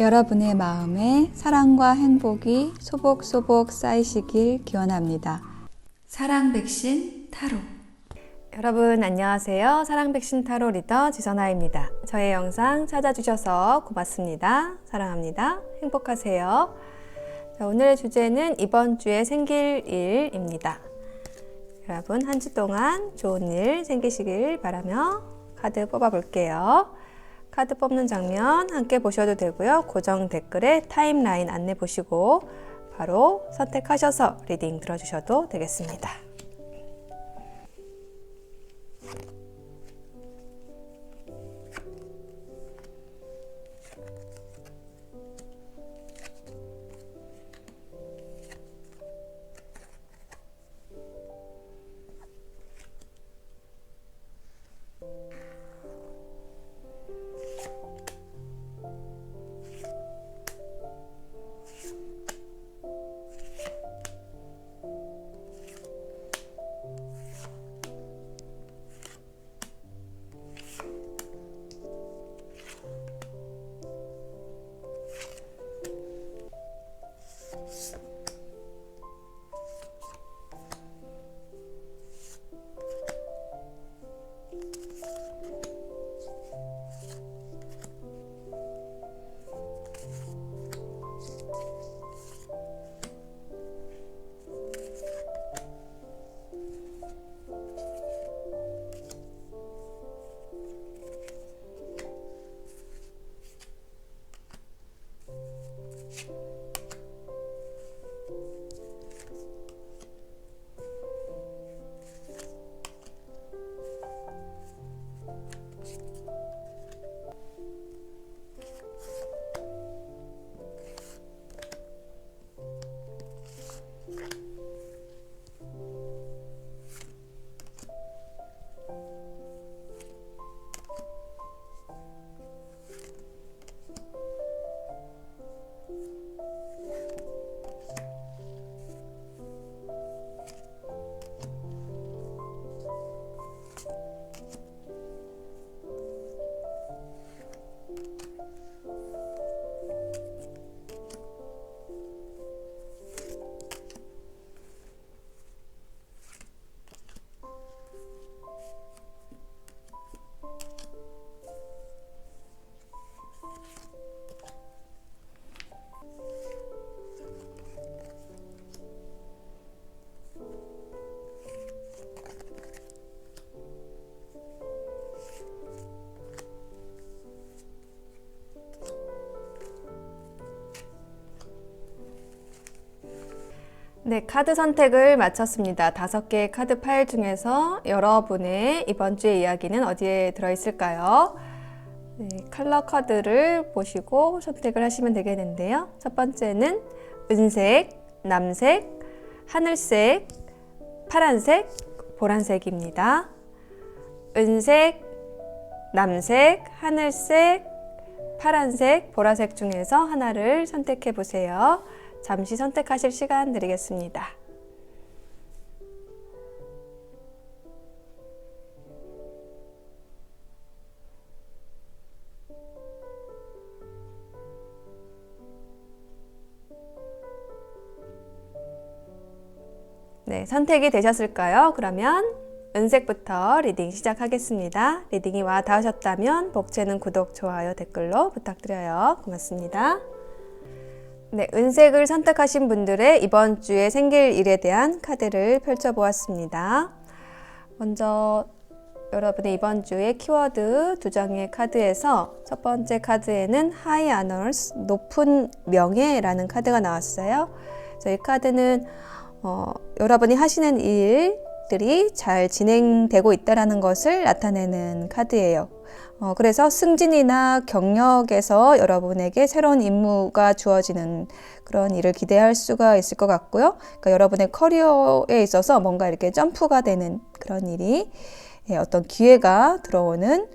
여러분의 마음에 사랑과 행복이 소복소복 쌓이시길 기원합니다. 사랑 백신 타로. 여러분 안녕하세요. 사랑백신 타로 리더 지선아입니다. 저의 영상 찾아주셔서 고맙습니다. 사랑합니다. 행복하세요. 자, 오늘의 주제는 이번 주에 생길 일입니다. 여러분 한 주 동안 좋은 일 생기시길 바라며 카드 뽑아볼게요. 카드 뽑는 장면 함께 보셔도 되고요. 고정 댓글에 타임라인 안내 보시고 바로 선택하셔서 리딩 들어주셔도 되겠습니다. 네, 카드 선택을 마쳤습니다. 5개의 카드 파일 중에서 여러분의 이번 주의 이야기는 어디에 들어있을까요? 네, 컬러 카드를 보시고 선택을 하시면 되겠는데요. 첫 번째는 은색, 남색, 하늘색, 파란색, 보라색입니다. 은색, 남색, 하늘색, 파란색, 보라색 중에서 하나를 선택해 보세요. 잠시 선택하실 시간 드리겠습니다. 네, 선택이 되셨을까요? 그러면 은색부터 리딩 시작하겠습니다. 리딩이 와 닿으셨다면 복채는 구독, 좋아요, 댓글로 부탁드려요. 고맙습니다. 네, 은색을 선택하신 분들의 이번 주에 생길 일에 대한 카드를 펼쳐보았습니다. 먼저 여러분의 이번 주의 키워드 2장의 카드에서 첫 번째 카드에는 High Honors, 높은 명예라는 카드가 나왔어요. 이 카드는 여러분이 하시는 일들이 잘 진행되고 있다는 것을 나타내는 카드예요. 그래서 승진이나 경력에서 여러분에게 새로운 임무가 주어지는 그런 일을 기대할 수가 있을 것 같고요. 그러니까 여러분의 커리어에 있어서 뭔가 이렇게 점프가 되는 그런 일이 어떤 기회가 들어오는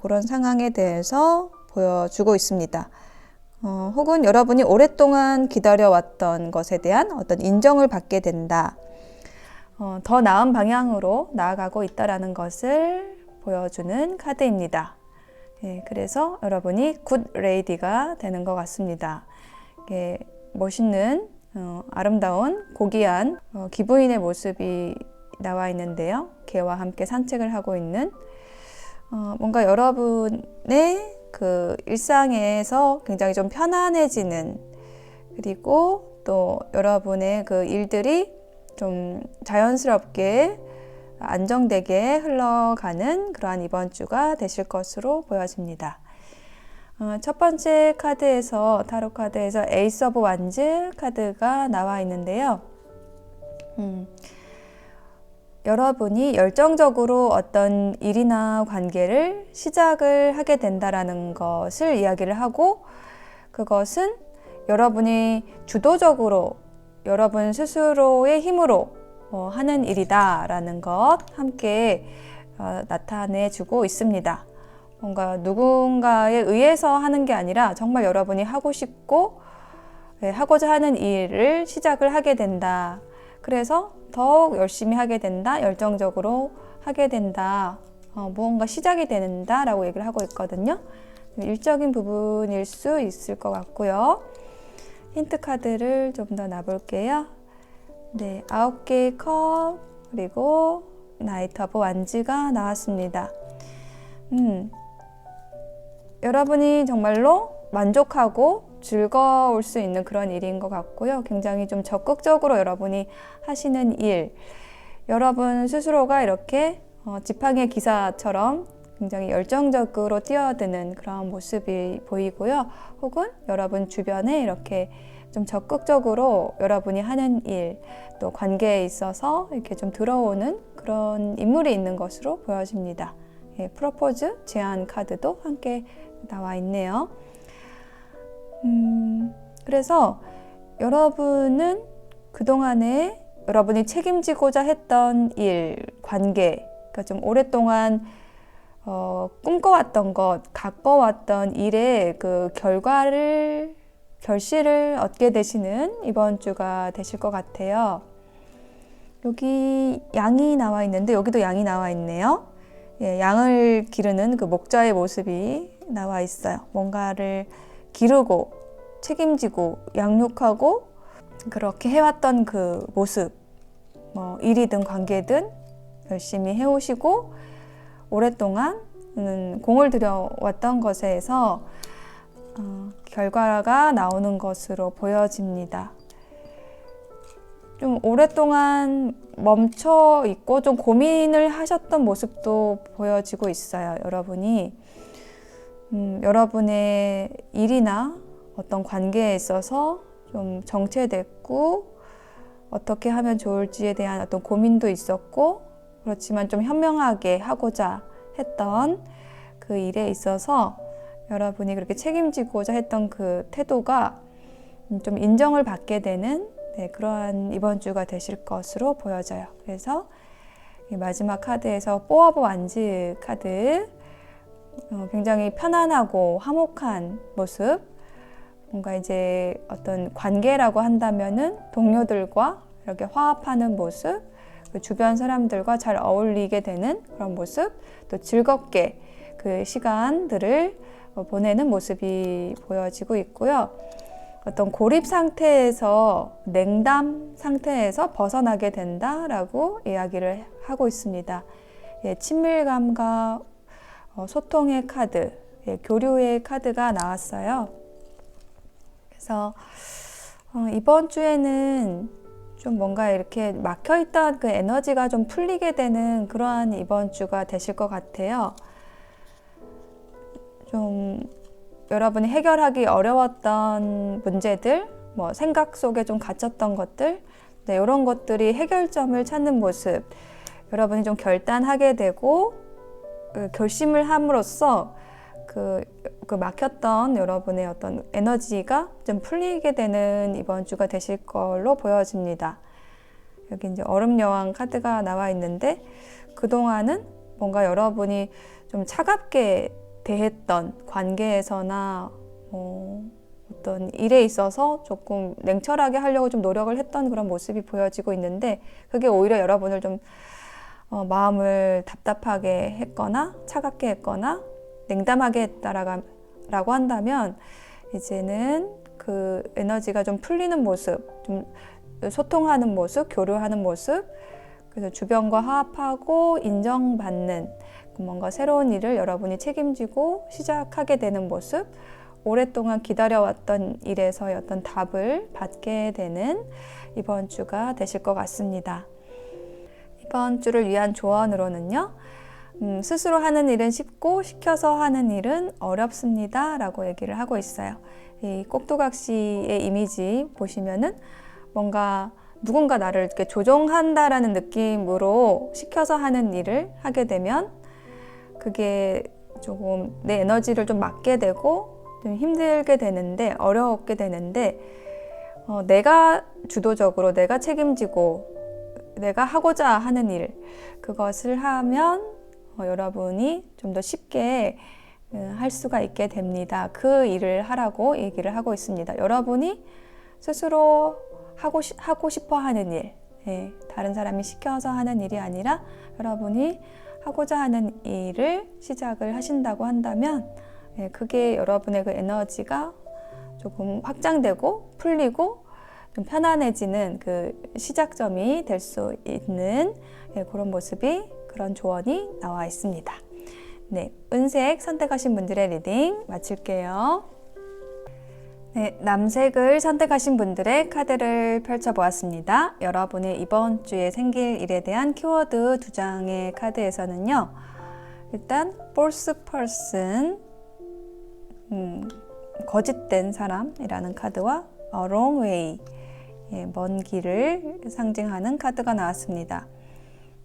그런 상황에 대해서 보여주고 있습니다. 혹은 여러분이 오랫동안 기다려왔던 것에 대한 어떤 인정을 받게 된다. 더 나은 방향으로 나아가고 있다는 것을 보여주는 카드입니다. 그래서 여러분이 굿 레이디가 되는 것 같습니다. 멋있는 아름다운 고귀한 기부인의 모습이 나와 있는데요. 개와 함께 산책을 하고 있는 뭔가 여러분의 그 일상에서 굉장히 좀 편안해지는, 그리고 또 여러분의 그 일들이 좀 자연스럽게 안정되게 흘러가는 그러한 이번 주가 되실 것으로 보여집니다. 첫 번째 카드에서, 타로 카드에서 에이스 오브 완즈 카드가 나와 있는데요. 여러분이 열정적으로 어떤 일이나 관계를 시작을 하게 된다라는 것을 이야기를 하고, 그것은 여러분이 주도적으로 여러분 스스로의 힘으로 하는 일이다라는 것 함께 나타내주고 있습니다. 뭔가 누군가에 의해서 하는 게 아니라 정말 여러분이 하고 싶고 하고자 하는 일을 시작을 하게 된다. 그래서 더욱 열심히 하게 된다, 열정적으로 하게 된다, 무언가 시작이 된다라고 얘기를 하고 있거든요. 일적인 부분일 수 있을 것 같고요. 힌트 카드를 좀 더 놔볼게요. 네, 9개의 컵, 그리고 나이트 오브 완즈가 나왔습니다. 여러분이 정말로 만족하고 즐거울 수 있는 그런 일인 것 같고요. 굉장히 좀 적극적으로 여러분이 하시는 일, 여러분 스스로가 이렇게 지팡이 기사처럼 굉장히 열정적으로 뛰어드는 그런 모습이 보이고요. 혹은 여러분 주변에 이렇게 좀 적극적으로 여러분이 하는 일, 또 관계에 있어서 이렇게 좀 들어오는 그런 인물이 있는 것으로 보여집니다. 프로포즈 제안 카드도 함께 나와 있네요. 그래서 여러분은 그동안에 여러분이 책임지고자 했던 일, 관계, 그러니까 좀 오랫동안 꿈꿔왔던 것, 가꿔왔던 일의 그 결실을 얻게 되시는 이번 주가 되실 것 같아요. 여기 양이 나와 있는데 여기도 양이 나와 있네요. 양을 기르는 그 목자의 모습이 나와 있어요. 뭔가를 기르고 책임지고 양육하고 그렇게 해왔던 그 모습, 일이든 관계든 열심히 해오시고 오랫동안 공을 들여왔던 것에서 결과가 나오는 것으로 보여집니다. 좀 오랫동안 멈춰 있고 좀 고민을 하셨던 모습도 보여지고 있어요. 여러분이 여러분의 일이나 어떤 관계에 있어서 좀 정체됐고 어떻게 하면 좋을지에 대한 어떤 고민도 있었고, 그렇지만 좀 현명하게 하고자 했던 그 일에 있어서 여러분이 그렇게 책임지고자 했던 그 태도가 좀 인정을 받게 되는 그러한 이번 주가 되실 것으로 보여져요. 그래서 이 마지막 카드에서 4 오브 완즈 카드, 굉장히 편안하고 화목한 모습, 뭔가 이제 어떤 관계라고 한다면은 동료들과 이렇게 화합하는 모습, 그 주변 사람들과 잘 어울리게 되는 그런 모습, 또 즐겁게 그 시간들을 보내는 모습이 보여지고 있고요. 어떤 고립 상태에서, 냉담 상태에서 벗어나게 된다라고 이야기를 하고 있습니다. 친밀감과 소통의 카드, 교류의 카드가 나왔어요. 그래서 이번 주에는 좀 뭔가 이렇게 막혀있던 그 에너지가 좀 풀리게 되는 그러한 이번 주가 되실 것 같아요. 좀 여러분이 해결하기 어려웠던 문제들, 생각 속에 좀 갇혔던 것들, 이런 것들이 해결점을 찾는 모습, 여러분이 좀 결단하게 되고 결심을 함으로써 그 막혔던 여러분의 어떤 에너지가 좀 풀리게 되는 이번 주가 되실 걸로 보여집니다. 여기 이제 얼음 여왕 카드가 나와 있는데, 그동안은 뭔가 여러분이 좀 차갑게 대했던 관계에서나 어떤 일에 있어서 조금 냉철하게 하려고 좀 노력을 했던 그런 모습이 보여지고 있는데, 그게 오히려 여러분을 좀 마음을 답답하게 했거나 차갑게 했거나 냉담하게 했다라고 한다면 이제는 그 에너지가 좀 풀리는 모습, 좀 소통하는 모습, 교류하는 모습, 그래서 주변과 화합하고 인정받는 뭔가 새로운 일을 여러분이 책임지고 시작하게 되는 모습, 오랫동안 기다려왔던 일에서의 어떤 답을 받게 되는 이번 주가 되실 것 같습니다. 이번 주를 위한 조언으로는요, 스스로 하는 일은 쉽고 시켜서 하는 일은 어렵습니다 라고 얘기를 하고 있어요. 이 꼭두각시의 이미지 보시면은 뭔가 누군가 나를 이렇게 조종한다라는 느낌으로 시켜서 하는 일을 하게 되면 그게 조금 내 에너지를 좀 막게 되고 좀 힘들게 되는데, 어렵게 되는데, 내가 주도적으로 내가 책임지고 내가 하고자 하는 일, 그것을 하면 여러분이 좀 더 쉽게 할 수가 있게 됩니다. 그 일을 하라고 얘기를 하고 있습니다. 여러분이 스스로 하고 싶어 하는 일, 다른 사람이 시켜서 하는 일이 아니라 여러분이 하고자 하는 일을 시작을 하신다고 한다면 그게 여러분의 그 에너지가 조금 확장되고 풀리고 좀 편안해지는 그 시작점이 될 수 있는 그런 모습이, 그런 조언이 나와 있습니다. 네, 은색 선택하신 분들의 리딩 마칠게요. 네, 남색을 선택하신 분들의 카드를 펼쳐보았습니다. 여러분의 이번 주에 생길 일에 대한 키워드 2장의 카드에서는요, 일단 false person, 거짓된 사람이라는 카드와 a long way, 먼 길을 상징하는 카드가 나왔습니다.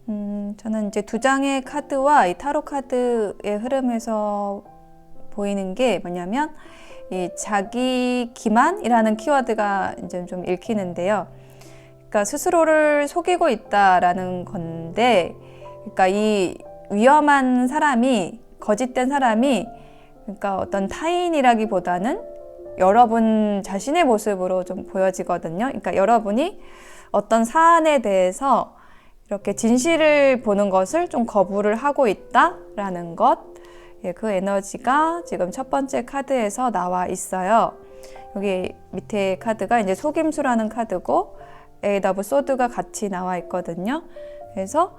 저는 이제 2장의 카드와 이 타로 카드의 흐름에서 보이는 게 뭐냐면, 이 자기 기만이라는 키워드가 이제 좀 읽히는데요. 그러니까 스스로를 속이고 있다라는 건데, 그러니까 이 위험한 사람이, 거짓된 사람이, 그러니까 어떤 타인이라기보다는 여러분 자신의 모습으로 좀 보여지거든요. 그러니까 여러분이 어떤 사안에 대해서 이렇게 진실을 보는 것을 좀 거부를 하고 있다라는 것, 그 에너지가 지금 첫 번째 카드에서 나와 있어요. 여기 밑에 카드가 이제 속임수라는 카드고 에이드 오브 소드가 같이 나와 있거든요. 그래서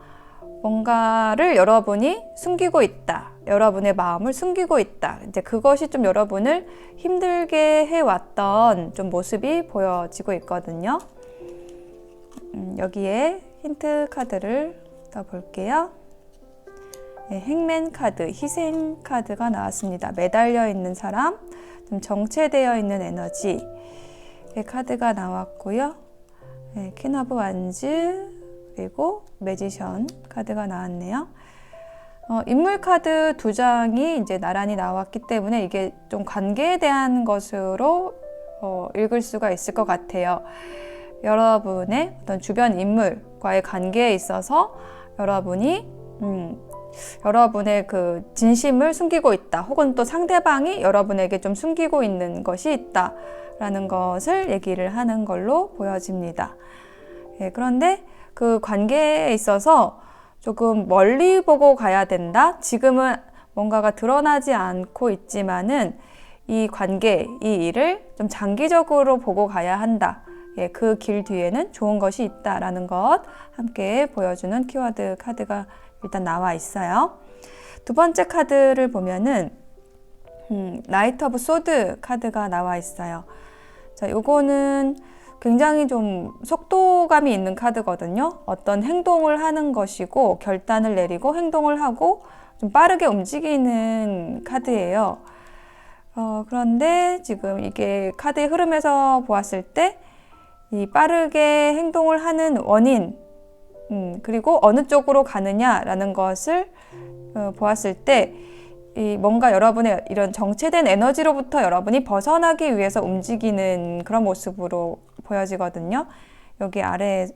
뭔가를 여러분이 숨기고 있다, 여러분의 마음을 숨기고 있다, 이제 그것이 좀 여러분을 힘들게 해왔던 좀 모습이 보여지고 있거든요. 여기에 힌트 카드를 더 볼게요. 네, 행맨 카드, 희생 카드가 나왔습니다. 매달려 있는 사람, 좀 정체되어 있는 에너지, 카드가 나왔고요. 네, 퀸 오브 완즈, 그리고 매지션 카드가 나왔네요. 인물 카드 2장이 이제 나란히 나왔기 때문에 이게 좀 관계에 대한 것으로 읽을 수가 있을 것 같아요. 여러분의 어떤 주변 인물과의 관계에 있어서 여러분이 여러분의 그 진심을 숨기고 있다, 혹은 또 상대방이 여러분에게 좀 숨기고 있는 것이 있다라는 것을 얘기를 하는 걸로 보여집니다. 그런데 그 관계에 있어서 조금 멀리 보고 가야 된다. 지금은 뭔가가 드러나지 않고 있지만은 이 관계, 이 일을 좀 장기적으로 보고 가야 한다. 그 길 뒤에는 좋은 것이 있다라는 것 함께 보여주는 키워드 카드가 일단 나와 있어요. 두 번째 카드를 보면은 나이트 오브 소드 카드가 나와 있어요. 자, 요거는 굉장히 좀 속도감이 있는 카드거든요. 어떤 행동을 하는 것이고, 결단을 내리고 행동을 하고 좀 빠르게 움직이는 카드예요. 그런데 지금 이게 카드의 흐름에서 보았을 때 이 빠르게 행동을 하는 원인, 그리고 어느 쪽으로 가느냐라는 것을 보았을 때 이 뭔가 여러분의 이런 정체된 에너지로부터 여러분이 벗어나기 위해서 움직이는 그런 모습으로 보여지거든요. 여기 아래의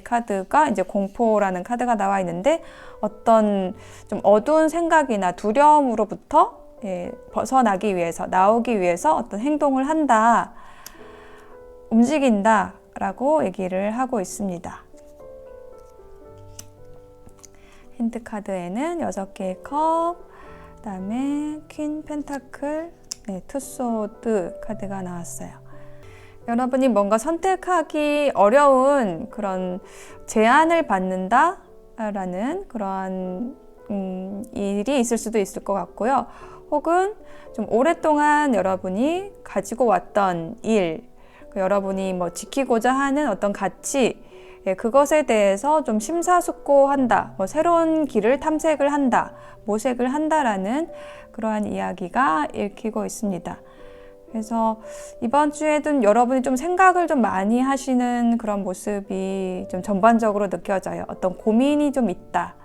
카드가 이제 공포라는 카드가 나와 있는데, 어떤 좀 어두운 생각이나 두려움으로부터 벗어나기 위해서, 나오기 위해서 어떤 행동을 한다, 움직인다 라고 얘기를 하고 있습니다. 힌트 카드에는 6개의 컵, 그다음에 퀸 펜타클, 네, 투소드 카드가 나왔어요. 여러분이 뭔가 선택하기 어려운 그런 제한을 받는다라는 그러한 일이 있을 수도 있을 것 같고요. 혹은 좀 오랫동안 여러분이 가지고 왔던 일, 여러분이 뭐 지키고자 하는 어떤 가치, 그것에 대해서 좀 심사숙고한다, 뭐 새로운 길을 탐색을 한다, 모색을 한다라는 그러한 이야기가 읽히고 있습니다. 그래서 이번 주에도 여러분이 좀 생각을 좀 많이 하시는 그런 모습이 좀 전반적으로 느껴져요. 어떤 고민이 좀 있다.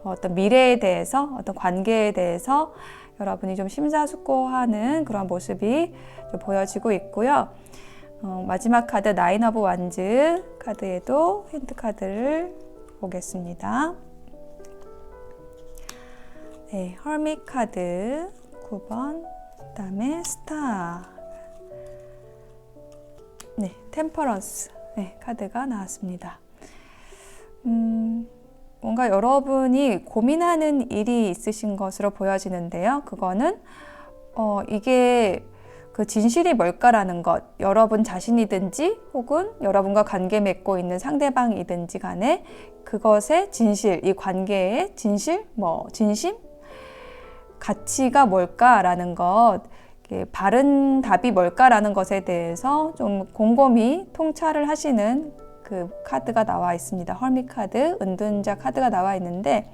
어떤 미래에 대해서, 어떤 관계에 대해서 여러분이 좀 심사숙고하는 그런 모습이 좀 보여지고 있고요. 마지막 카드 나인 오브 완즈 카드에도 힌트 카드를 보겠습니다. 네, 허밋 카드 9번, 그다음에 스타, 네, 템퍼런스, 네, 카드가 나왔습니다. 뭔가 여러분이 고민하는 일이 있으신 것으로 보여지는데요. 그거는 이게 그 진실이 뭘까라는 것, 여러분 자신이든지 혹은 여러분과 관계 맺고 있는 상대방이든지 간에 그것의 진실, 이 관계의 진실, 뭐 진심, 가치가 뭘까라는 것, 바른 답이 뭘까라는 것에 대해서 좀 곰곰이 통찰을 하시는 그 카드가 나와 있습니다. 헐밋 카드, 은둔자 카드가 나와 있는데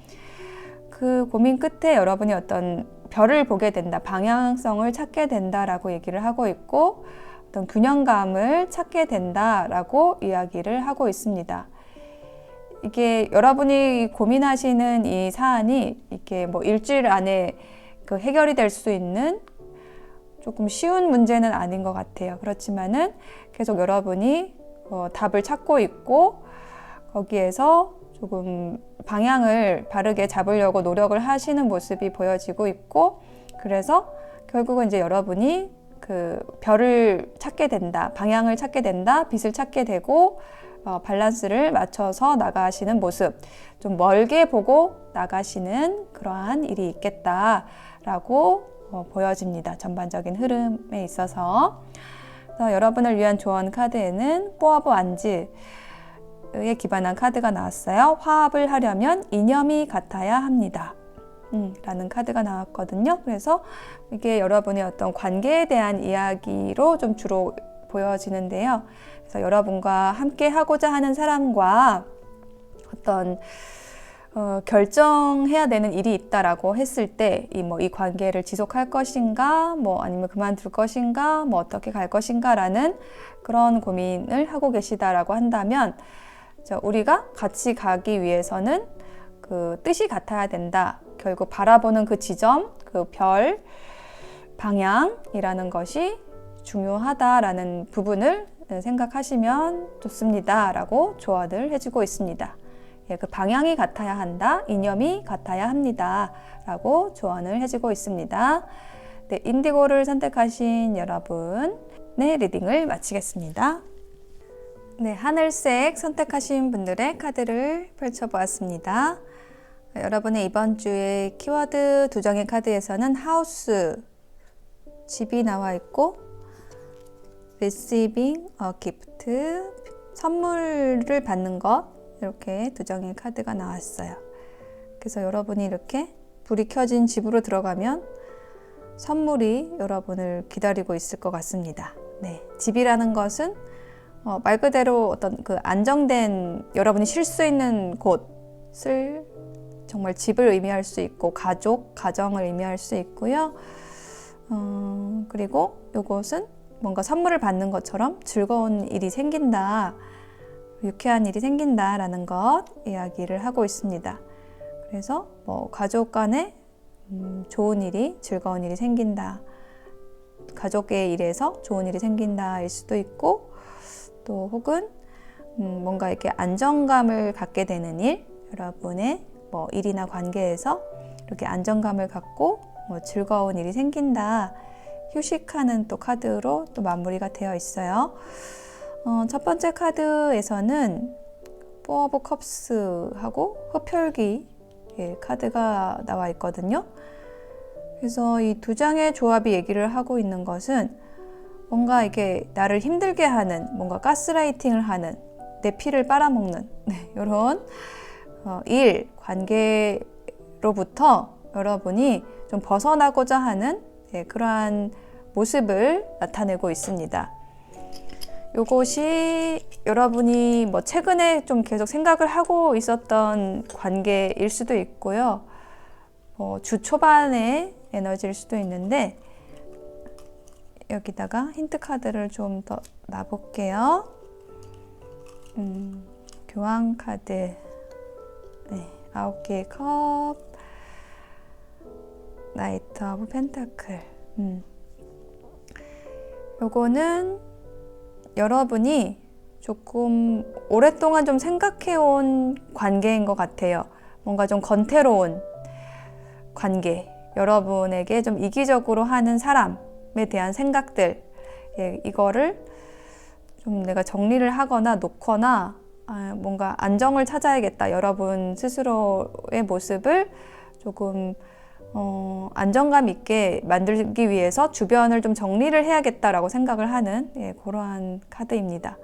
그 고민 끝에 여러분이 어떤 별을 보게 된다, 방향성을 찾게 된다라고 얘기를 하고 있고 어떤 균형감을 찾게 된다라고 이야기를 하고 있습니다. 이게 여러분이 고민하시는 이 사안이 이렇게 뭐 일주일 안에 그 해결이 될 수 있는 조금 쉬운 문제는 아닌 것 같아요. 그렇지만은 계속 여러분이 답을 찾고 있고 거기에서 조금 방향을 바르게 잡으려고 노력을 하시는 모습이 보여지고 있고 그래서 결국은 이제 여러분이 그 별을 찾게 된다, 방향을 찾게 된다, 빛을 찾게 되고 밸런스를 맞춰서 나가시는 모습, 좀 멀게 보고 나가시는 그러한 일이 있겠다라고 보여집니다. 전반적인 흐름에 있어서. 그래서 여러분을 위한 조언 카드에는 4 오브 완즈에 기반한 카드가 나왔어요. 화합을 하려면 이념이 같아야 합니다. 라는 카드가 나왔거든요. 그래서 이게 여러분의 어떤 관계에 대한 이야기로 좀 주로 보여지는데요. 그래서 여러분과 함께 하고자 하는 사람과 어떤 결정해야 되는 일이 있다라고 했을 때 이 관계를 지속할 것인가, 뭐 아니면 그만둘 것인가, 뭐 어떻게 갈 것인가라는 그런 고민을 하고 계시다라고 한다면 우리가 같이 가기 위해서는 그 뜻이 같아야 된다. 결국 바라보는 그 지점, 그 별, 방향이라는 것이 중요하다라는 부분을 생각하시면 좋습니다. 라고 조언을 해주고 있습니다. 그 방향이 같아야 한다, 이념이 같아야 합니다. 라고 조언을 해주고 있습니다. 네, 인디고를 선택하신 여러분의 리딩을 마치겠습니다. 네, 하늘색 선택하신 분들의 카드를 펼쳐보았습니다. 여러분의 이번 주의 키워드 2장의 카드에서는 하우스, 집이 나와 있고 receiving a gift, 선물을 받는 것, 이렇게 2장의 카드가 나왔어요. 그래서 여러분이 이렇게 불이 켜진 집으로 들어가면 선물이 여러분을 기다리고 있을 것 같습니다. 네, 집이라는 것은 말 그대로 어떤 그 안정된 여러분이 쉴 수 있는 곳을 정말 집을 의미할 수 있고 가족, 가정을 의미할 수 있고요. 그리고 이곳은 뭔가 선물을 받는 것처럼 즐거운 일이 생긴다, 유쾌한 일이 생긴다라는 것 이야기를 하고 있습니다. 그래서 뭐 가족 간에 좋은 일이, 즐거운 일이 생긴다, 가족의 일에서 좋은 일이 생긴다일 수도 있고 또 혹은 뭔가 이렇게 안정감을 갖게 되는 일, 여러분의 뭐 일이나 관계에서 이렇게 안정감을 갖고 뭐 즐거운 일이 생긴다, 휴식하는 또 카드로 또 마무리가 되어 있어요. 첫 번째 카드에서는 4 오브 컵스하고 흡혈귀 카드가 나와 있거든요. 그래서 이 두 장의 조합이 얘기를 하고 있는 것은 뭔가 이게 나를 힘들게 하는, 뭔가 가스라이팅을 하는, 내 피를 빨아먹는 이런 일, 관계로부터 여러분이 좀 벗어나고자 하는 그러한 모습을 나타내고 있습니다. 이것이 여러분이 뭐 최근에 좀 계속 생각을 하고 있었던 관계일 수도 있고요. 주 초반의 에너지일 수도 있는데, 여기다가 힌트 카드를 좀 더 놔볼게요. 교황 카드, 9개의 컵, 나이트 오브 펜타클. 요거는 여러분이 조금 오랫동안 좀 생각해온 관계인 것 같아요. 뭔가 좀 건태로운 관계, 여러분에게 좀 이기적으로 하는 사람에 대한 생각들, 이거를 좀 내가 정리를 하거나 놓거나 뭔가 안정을 찾아야겠다. 여러분 스스로의 모습을 조금 안정감 있게 만들기 위해서 주변을 좀 정리를 해야겠다라고 생각을 하는 그러한 카드입니다.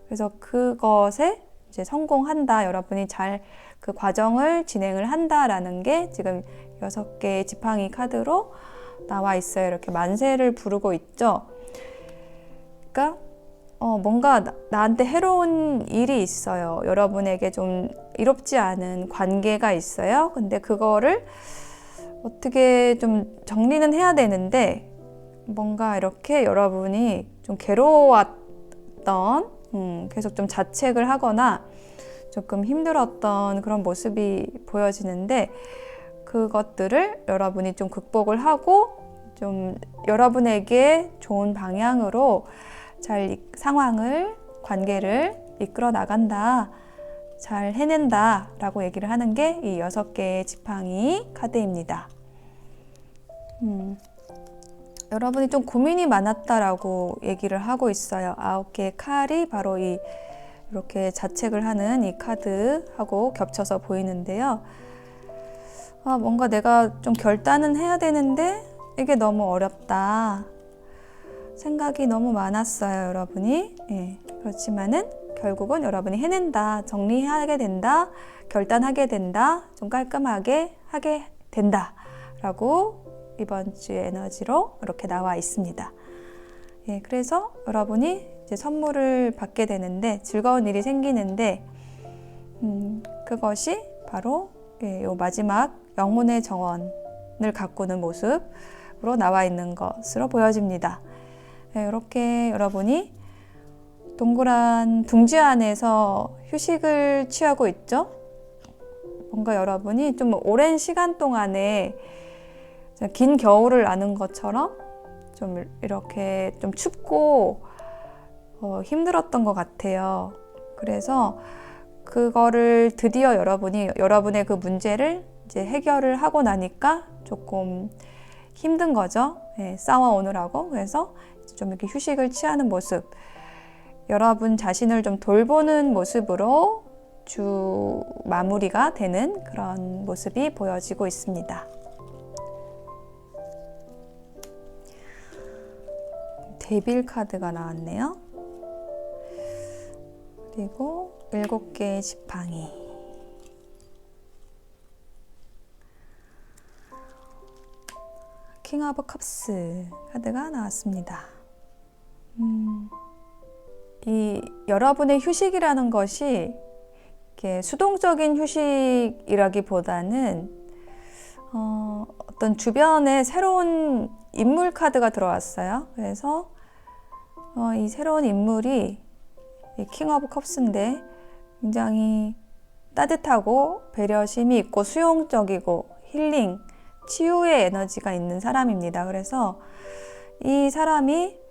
그래서 그것에 이제 성공한다, 여러분이 잘 그 과정을 진행을 한다라는 게 지금 6개의 지팡이 카드로 나와 있어요. 이렇게 만세를 부르고 있죠. 그러니까 뭔가 나한테 해로운 일이 있어요. 여러분에게 좀 이롭지 않은 관계가 있어요. 근데 그거를 어떻게 좀 정리는 해야 되는데, 뭔가 이렇게 여러분이 좀 괴로웠던, 계속 좀 자책을 하거나 조금 힘들었던 그런 모습이 보여지는데, 그것들을 여러분이 좀 극복을 하고 좀 여러분에게 좋은 방향으로 잘 상황을, 관계를 이끌어 나간다, 잘 해낸다 라고 얘기를 하는 게 이 6개의 지팡이 카드입니다. 여러분이 좀 고민이 많았다라고 얘기를 하고 있어요. 9개의 칼이 바로 이렇게 자책을 하는 이 카드하고 겹쳐서 보이는데요. 뭔가 내가 좀 결단은 해야 되는데 이게 너무 어렵다. 생각이 너무 많았어요, 여러분이. 그렇지만은 결국은 여러분이 해낸다, 정리하게 된다, 결단하게 된다, 좀 깔끔하게 하게 된다 라고 이번 주의 에너지로 이렇게 나와 있습니다. 그래서 여러분이 이제 선물을 받게 되는데, 즐거운 일이 생기는데, 그것이 바로 요 마지막 영혼의 정원을 가꾸는 모습으로 나와 있는 것으로 보여집니다. 이렇게 여러분이 동그란 둥지 안에서 휴식을 취하고 있죠. 뭔가 여러분이 좀 오랜 시간 동안에 긴 겨울을 나는 것처럼 좀 이렇게 좀 춥고 힘들었던 것 같아요. 그래서 그거를 드디어 여러분이 여러분의 그 문제를 이제 해결을 하고 나니까 조금 힘든 거죠. 싸워오느라고. 그래서 좀 이렇게 휴식을 취하는 모습, 여러분 자신을 좀 돌보는 모습으로 주 마무리가 되는 그런 모습이 보여지고 있습니다. 데빌 카드가 나왔네요. 그리고 7개의 지팡이, 킹 오브 컵스 카드가 나왔습니다. 이 여러분의 휴식이라는 것이 이렇게 수동적인 휴식이라기보다는 어떤 주변에 새로운 인물 카드가 들어왔어요. 그래서 이 새로운 인물이 킹 오브 컵스인데 굉장히 따뜻하고 배려심이 있고 수용적이고 힐링, 치유의 에너지가 있는 사람입니다. 그래서 이 사람이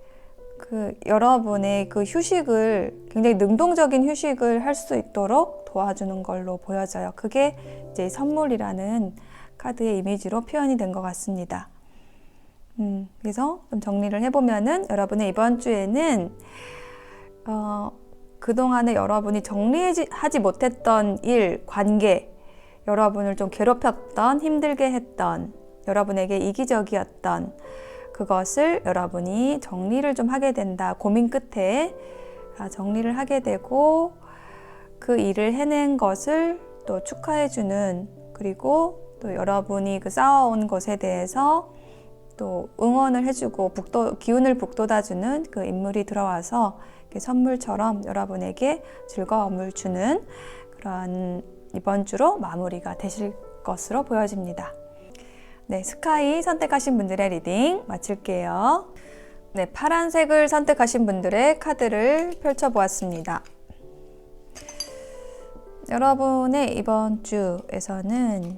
여러분의 그 휴식을, 굉장히 능동적인 휴식을 할 수 있도록 도와주는 걸로 보여져요. 그게 이제 선물이라는 카드의 이미지로 표현이 된 것 같습니다. 그래서 좀 정리를 해보면은, 여러분의 이번 주에는 그동안에 여러분이 정리하지 못했던 일, 관계, 여러분을 좀 괴롭혔던, 힘들게 했던 여러분에게 이기적이었던 그것을 여러분이 정리를 좀 하게 된다. 고민 끝에 정리를 하게 되고 그 일을 해낸 것을 또 축하해주는, 그리고 또 여러분이 그 쌓아온 것에 대해서 또 응원을 해주고 기운을 북돋아주는 그 인물이 들어와서 선물처럼 여러분에게 즐거움을 주는 그런 이번 주로 마무리가 되실 것으로 보여집니다. 네, 스카이 선택하신 분들의 리딩 마칠게요. 네, 파란색을 선택하신 분들의 카드를 펼쳐보았습니다. 여러분의 이번 주에서는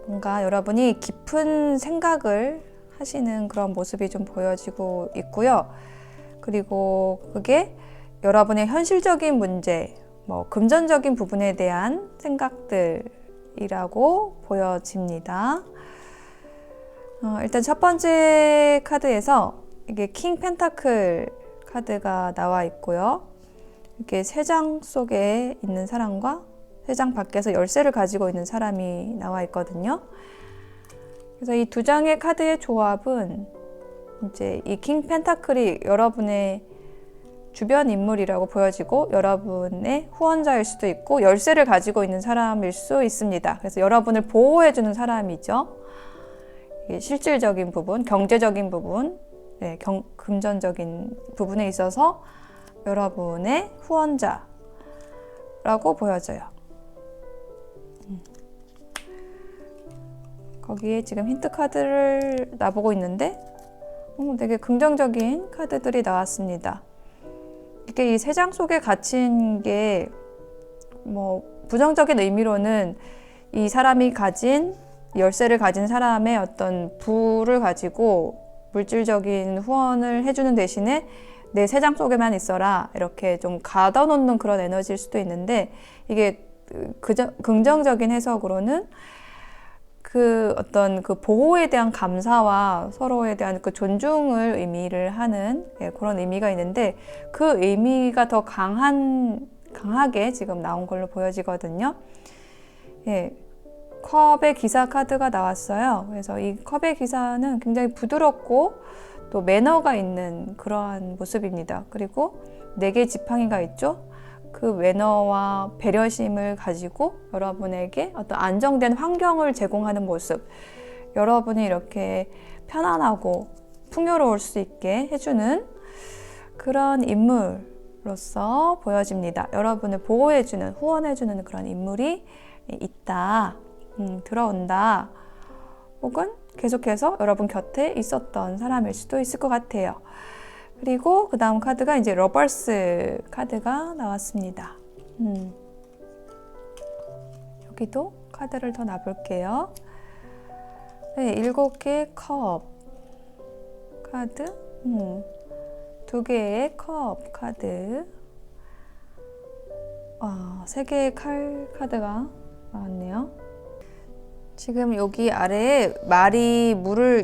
뭔가 여러분이 깊은 생각을 하시는 그런 모습이 좀 보여지고 있고요. 그리고 그게 여러분의 현실적인 문제, 금전적인 부분에 대한 생각들이라고 보여집니다. 일단 첫 번째 카드에서 이게 킹 펜타클 카드가 나와 있고요. 이렇게 세 장 속에 있는 사람과 세 장 밖에서 열쇠를 가지고 있는 사람이 나와 있거든요. 그래서 이 두 장의 카드의 조합은 이제 이 킹 펜타클이 여러분의 주변 인물이라고 보여지고 여러분의 후원자일 수도 있고 열쇠를 가지고 있는 사람일 수 있습니다. 그래서 여러분을 보호해주는 사람이죠. 실질적인 부분, 경제적인 부분, 금전적인 부분에 있어서 여러분의 후원자라고 보여져요. 거기에 지금 힌트 카드를 놔보고 있는데 되게 긍정적인 카드들이 나왔습니다. 이게 이 세 장 속에 갇힌 게 부정적인 의미로는 이 사람이 가진 열쇠를 가진 사람의 어떤 부를 가지고 물질적인 후원을 해주는 대신에 내 세 장 속에만 있어라 이렇게 좀 가둬놓는 그런 에너지일 수도 있는데, 이게 긍정적인 해석으로는 그 어떤 그 보호에 대한 감사와 서로에 대한 그 존중을 의미를 하는 그런 의미가 있는데, 그 의미가 더 강하게 지금 나온 걸로 보여지거든요. 컵의 기사 카드가 나왔어요. 그래서 이 컵의 기사는 굉장히 부드럽고 또 매너가 있는 그러한 모습입니다. 그리고 4개의 지팡이가 있죠. 그 매너와 배려심을 가지고 여러분에게 어떤 안정된 환경을 제공하는 모습, 여러분이 이렇게 편안하고 풍요로울 수 있게 해주는 그런 인물로서 보여집니다. 여러분을 보호해주는, 후원해주는 그런 인물이 있다, 들어온다, 혹은 계속해서 여러분 곁에 있었던 사람일 수도 있을 것 같아요. 그리고 그 다음 카드가 이제 러버스 카드가 나왔습니다. 여기도 카드를 더 놔볼게요. 네, 7개의 컵 카드, 2개의 컵 카드, 3개의 칼 카드가 나왔네요. 지금 여기 아래에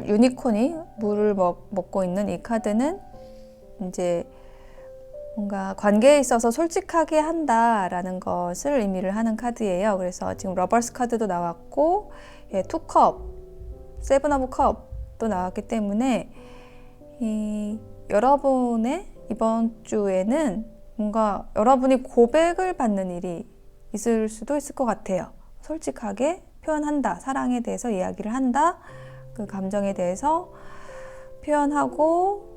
유니콘이 물을 먹고 있는 이 카드는 이제 뭔가 관계에 있어서 솔직하게 한다라는 것을 의미를 하는 카드예요. 그래서 지금 러버스 카드도 나왔고, 투컵, 세븐 오브 컵도 나왔기 때문에 여러분의 이번 주에는 뭔가 여러분이 고백을 받는 일이 있을 수도 있을 것 같아요. 솔직하게 표현한다, 사랑에 대해서 이야기를 한다, 그 감정에 대해서 표현하고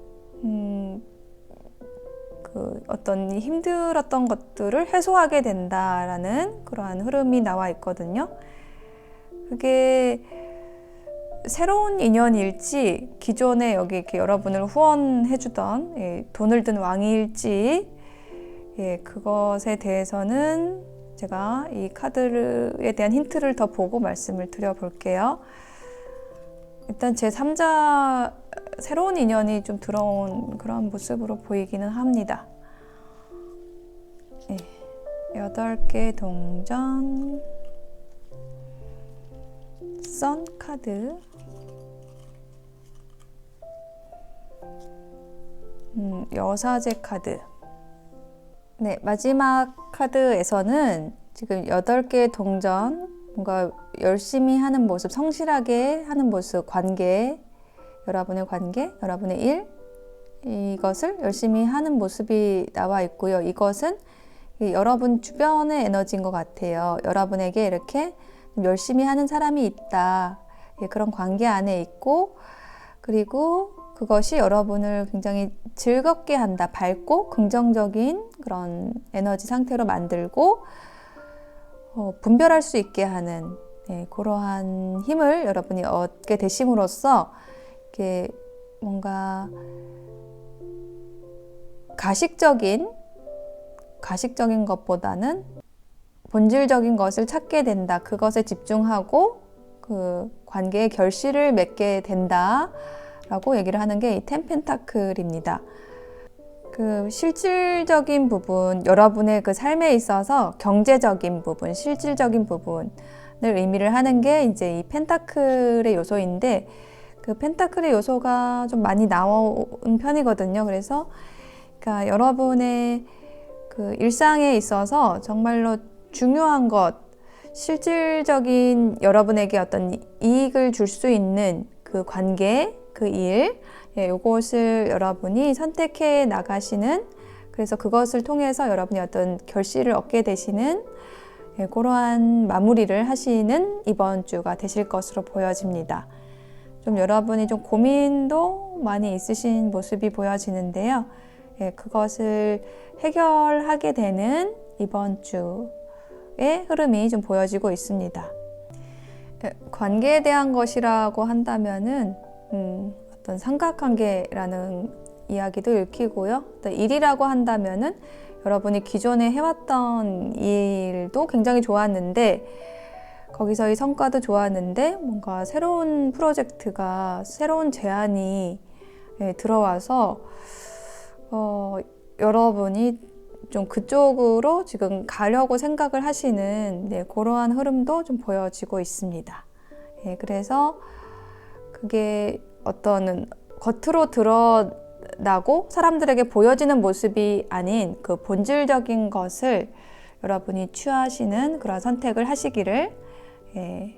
그 어떤 힘들었던 것들을 해소하게 된다라는 그러한 흐름이 나와 있거든요. 그게 새로운 인연일지, 기존에 여기 이렇게 여러분을 후원해주던 돈을 든 왕일지, 그것에 대해서는 제가 이 카드에 대한 힌트를 더 보고 말씀을 드려볼게요. 일단 제3자 새로운 인연이 좀 들어온 그런 모습으로 보이기는 합니다. 8개 동전, 선 카드, 여사제 카드. 네, 마지막 카드에서는 지금 8개의 동전, 뭔가 열심히 하는 모습, 성실하게 하는 모습, 관계, 여러분의 관계, 여러분의 일, 이것을 열심히 하는 모습이 나와 있고요. 이것은 여러분 주변의 에너지인 것 같아요. 여러분에게 이렇게 열심히 하는 사람이 있다. 그런 관계 안에 있고, 그리고 그것이 여러분을 굉장히 즐겁게 한다. 밝고 긍정적인 그런 에너지 상태로 만들고 분별할 수 있게 하는 그러한 힘을 여러분이 얻게 되심으로써 이렇게 뭔가 가식적인 것보다는 본질적인 것을 찾게 된다. 그것에 집중하고 그 관계의 결실을 맺게 된다. 라고 얘기를 하는 게 이 텐펜타클입니다. 그 실질적인 부분, 여러분의 그 삶에 있어서 경제적인 부분, 실질적인 부분을 의미를 하는 게 이제 이 펜타클의 요소인데, 그 펜타클의 요소가 좀 많이 나온 편이거든요. 그래서 그러니까 여러분의 그 일상에 있어서 정말로 중요한 것, 실질적인 여러분에게 어떤 이익을 줄 수 있는 그 관계, 그 일, 요것을 여러분이 선택해 나가시는, 그래서 그것을 통해서 여러분이 어떤 결실을 얻게 되시는 그러한 마무리를 하시는 이번 주가 되실 것으로 보여집니다. 좀 여러분이 좀 고민도 많이 있으신 모습이 보여지는데요. 그것을 해결하게 되는 이번 주의 흐름이 좀 보여지고 있습니다. 관계에 대한 것이라고 한다면은 어떤 삼각관계라는 이야기도 읽히고요. 또 일이라고 한다면은 여러분이 기존에 해왔던 일도 굉장히 좋았는데 거기서의 성과도 좋았는데 뭔가 새로운 프로젝트가 새로운 제안이 들어와서 여러분이 좀 그쪽으로 지금 가려고 생각을 하시는 그러한 흐름도 좀 보여지고 있습니다. 그래서 그게 어떤 겉으로 드러나고 사람들에게 보여지는 모습이 아닌 그 본질적인 것을 여러분이 취하시는 그런 선택을 하시기를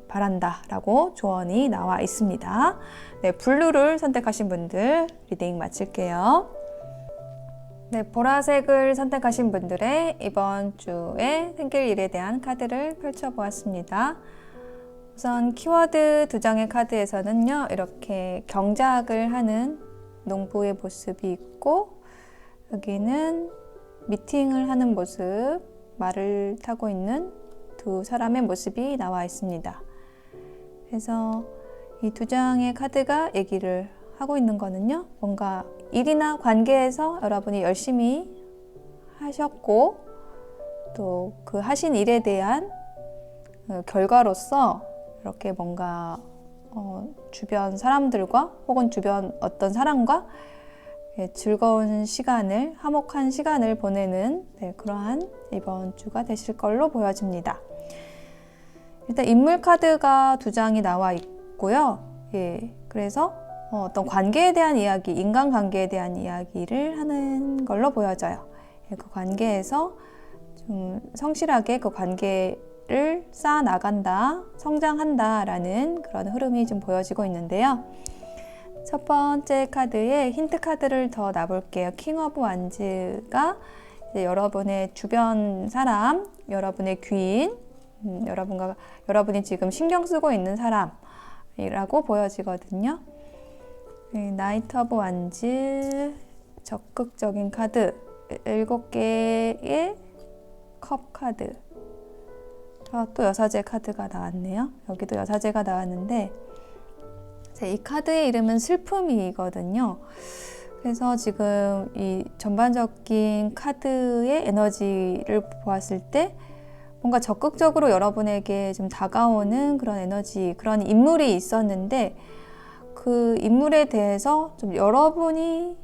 바란다라고 조언이 나와 있습니다. 블루를 선택하신 분들 리딩 마칠게요. 보라색을 선택하신 분들의 이번 주에 생길 일에 대한 카드를 펼쳐보았습니다. 우선 키워드 2장의 카드에서는요, 이렇게 경작을 하는 농부의 모습이 있고, 여기는 미팅을 하는 모습, 말을 타고 있는 두 사람의 모습이 나와 있습니다. 그래서 이 2장의 카드가 얘기를 하고 있는 거는요, 뭔가 일이나 관계에서 여러분이 열심히 하셨고, 또 그 하신 일에 대한 결과로서 이렇게 뭔가 주변 사람들과 혹은 주변 어떤 사람과 즐거운 시간을, 화목한 시간을 보내는 그러한 이번 주가 되실 걸로 보여집니다. 일단 인물 카드가 2장이 나와 있고요. 그래서 어떤 관계에 대한 이야기, 인간관계에 대한 이야기를 하는 걸로 보여져요. 그 관계에서 좀 성실하게 그 관계를 쌓아 나간다, 성장한다 라는 그런 흐름이 좀 보여지고 있는데요. 첫 번째 카드에 힌트 카드를 더 놔볼게요. 킹 오브 완즈가 이제 여러분의 주변 사람, 여러분의 귀인, 여러분이 지금 신경 쓰고 있는 사람이라고 보여지거든요. 나이트 오브 완즈, 적극적인 카드, 7개의 컵 카드, 또 여사제 카드가 나왔네요. 여기도 여사제가 나왔는데 이 카드의 이름은 슬픔이거든요. 그래서 지금 이 전반적인 카드의 에너지를 보았을 때 뭔가 적극적으로 여러분에게 좀 다가오는 그런 에너지, 그런 인물이 있었는데 그 인물에 대해서 좀 여러분인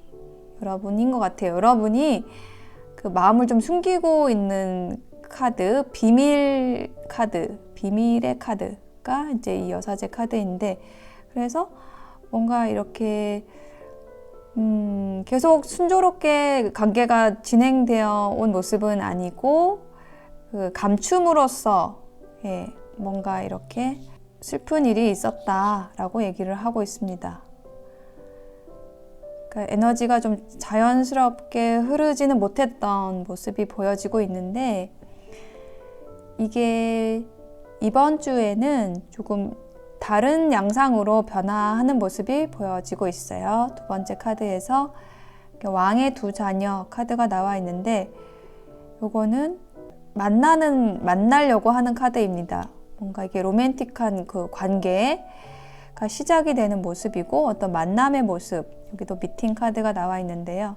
것 같아요. 여러분이 그 마음을 좀 숨기고 있는 카드, 비밀의 카드가 이제 이 여사제 카드인데, 그래서 뭔가 이렇게 계속 순조롭게 관계가 진행되어 온 모습은 아니고 그 감춤으로써 뭔가 이렇게 슬픈 일이 있었다라고 얘기를 하고 있습니다. 그러니까 에너지가 좀 자연스럽게 흐르지는 못했던 모습이 보여지고 있는데, 이게 이번 주에는 조금 다른 양상으로 변화하는 모습이 보여지고 있어요. 두 번째 카드에서 왕의 두 자녀 카드가 나와 있는데, 요거는 만나려고 하는 카드입니다. 뭔가 이게 로맨틱한 그 관계가 시작이 되는 모습이고, 어떤 만남의 모습, 여기도 미팅 카드가 나와 있는데요.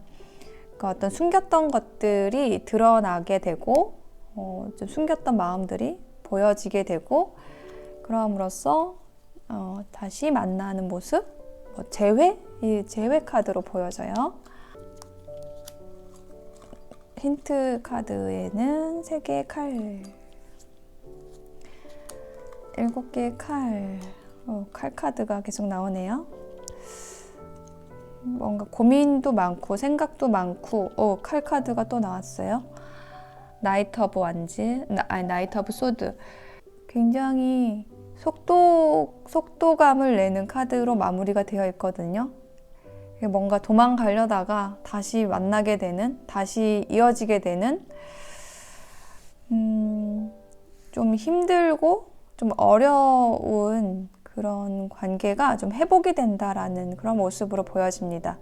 그러니까 어떤 숨겼던 것들이 드러나게 되고, 좀 숨겼던 마음들이 보여지게 되고, 그럼으로써 다시 만나는 모습, 이 재회 카드로 보여져요. 힌트 카드에는 3개의 칼, 7개의 칼, 칼 카드가 계속 나오네요. 뭔가 고민도 많고 생각도 많고, 칼 카드가 또 나왔어요. 나이트 오브 완즈, 나이트 오브 소드. 굉장히 속도감을 내는 카드로 마무리가 되어 있거든요. 뭔가 도망가려다가 다시 만나게 되는, 다시 이어지게 되는, 좀 힘들고 좀 어려운 그런 관계가 좀 회복이 된다라는 그런 모습으로 보여집니다.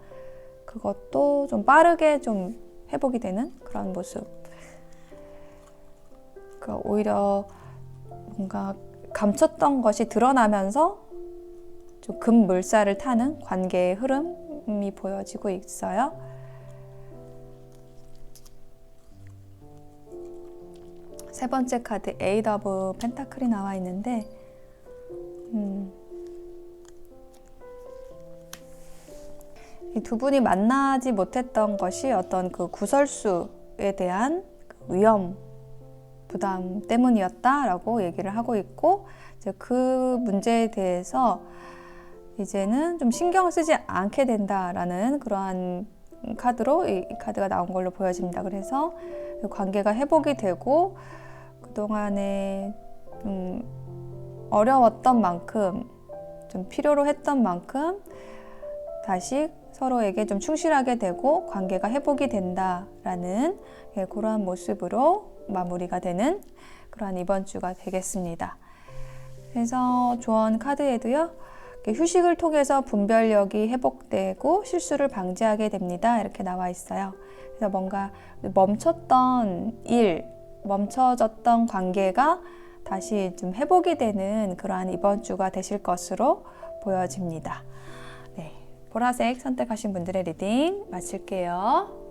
그것도 좀 빠르게 좀 회복이 되는 그런 모습. 그러니까 오히려 뭔가 감췄던 것이 드러나면서 좀 급물살을 타는 관계의 흐름이 보여지고 있어요. 세 번째 카드 에이트 오브 펜타클이 나와 있는데, 이 두 분이 만나지 못했던 것이 어떤 그 구설수에 대한 위험, 부담 때문이었다라고 얘기를 하고 있고, 이제 그 문제에 대해서 이제는 좀 신경을 쓰지 않게 된다라는 그러한 카드로 이 카드가 나온 걸로 보여집니다. 그래서 관계가 회복이 되고, 그동안에 어려웠던 만큼, 좀 필요로 했던 만큼 다시 서로에게 좀 충실하게 되고 관계가 회복이 된다라는 그러한 모습으로 마무리가 되는 그러한 이번 주가 되겠습니다. 그래서 조언 카드에도요, 휴식을 통해서 분별력이 회복되고 실수를 방지하게 됩니다. 이렇게 나와 있어요. 그래서 뭔가 멈췄던 일, 멈춰졌던 관계가 다시 좀 회복이 되는 그러한 이번 주가 되실 것으로 보여집니다. 네, 보라색 선택하신 분들의 리딩 마칠게요.